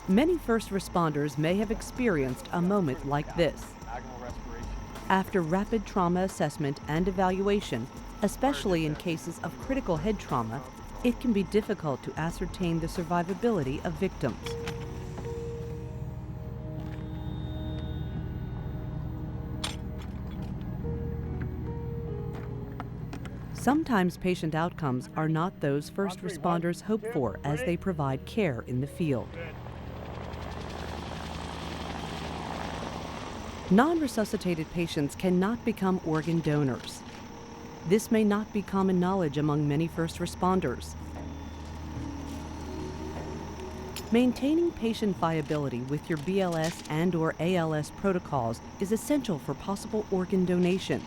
Many first responders may have experienced a moment like this. After rapid trauma assessment and evaluation, especially in cases of critical head trauma, it can be difficult to ascertain the survivability of victims. Sometimes patient outcomes are not those first responders hope for as they provide care in the field. Non-resuscitated patients cannot become organ donors. This may not be common knowledge among many first responders. Maintaining patient viability with your BLS and/or ALS protocols is essential for possible organ donation.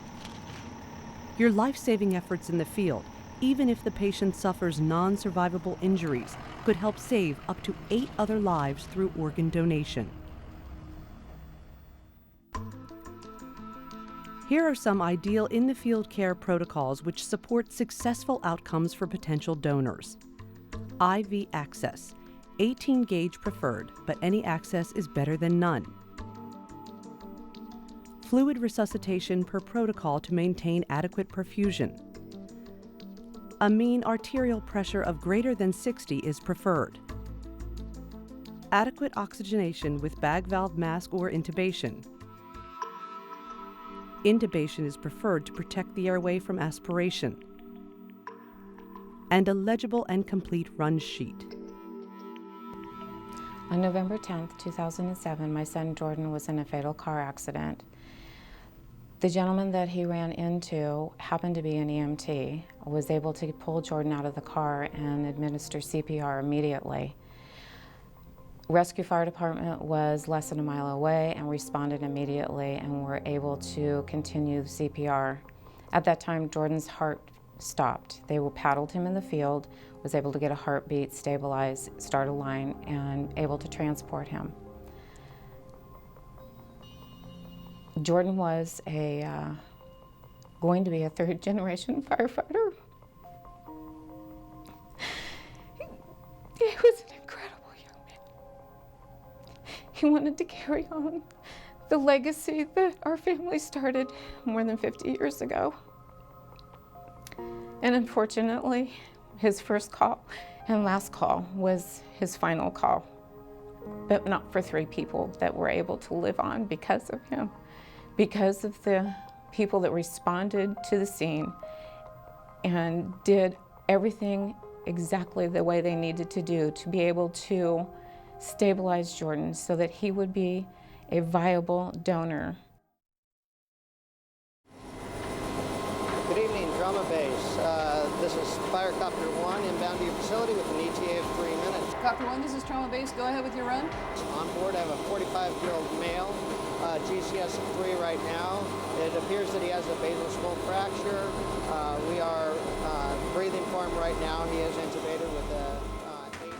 Your life-saving efforts in the field, even if the patient suffers non-survivable injuries, could help save up to 8 other lives through organ donation. Here are some ideal in-the-field care protocols which support successful outcomes for potential donors. IV access. 18 gauge preferred, but any access is better than none. Fluid resuscitation per protocol to maintain adequate perfusion. A mean arterial pressure of greater than 60 is preferred. Adequate oxygenation with bag valve mask or intubation. Intubation is preferred to protect the airway from aspiration. And a legible and complete run sheet. On November 10th, 2007, my son Jordan was in a fatal car accident. The gentleman that he ran into happened to be an EMT, was able to pull Jordan out of the car and administer CPR immediately. Rescue Fire Department was less than a mile away and responded immediately and were able to continue CPR. At that time, Jordan's heart stopped. They paddled him in the field, was able to get a heartbeat, stabilize, start a line, and able to transport him. Jordan was going to be a third-generation firefighter. He was an incredible young man. He wanted to carry on the legacy that our family started more than 50 years ago. And unfortunately, his first call and last call was his final call, but not for 3 people that were able to live on because of him. Because of the people that responded to the scene and did everything exactly the way they needed to do to be able to stabilize Jordan so that he would be a viable donor. Good evening, Drama Base. This is Firecopter 1 inbound to your facility with an ETA of 3 minutes. Copter 1, this is Trauma Base. Go ahead with your run. On board, I have a 45-year-old male, GCS of 3 right now. It appears that he has a basal skull fracture. We are breathing for him right now. He is intubated with a 8.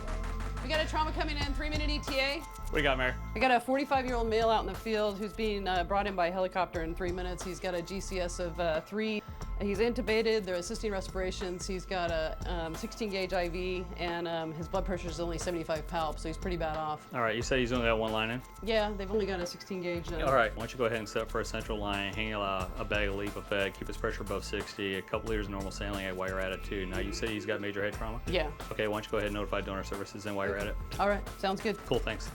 We got a trauma coming in, 3-minute ETA. What do you got, Mary? We got a 45-year-old male out in the field who's being brought in by helicopter in 3 minutes. He's got a GCS of 3. He's intubated, they're assisting respirations. He's got a 16-gauge IV, and his blood pressure is only 75 palp, so he's pretty bad off. All right, you said he's only got 1 line in? Yeah, they've only got a 16-gauge. All right, why don't you go ahead and set up for a central line, hang a bag of Levophed, keep his pressure above 60, a couple liters of normal saline while you're at it too. Now you say he's got major head trauma? Yeah. Okay, why don't you go ahead and notify donor services then while you're at it? All right, sounds good. Cool, thanks.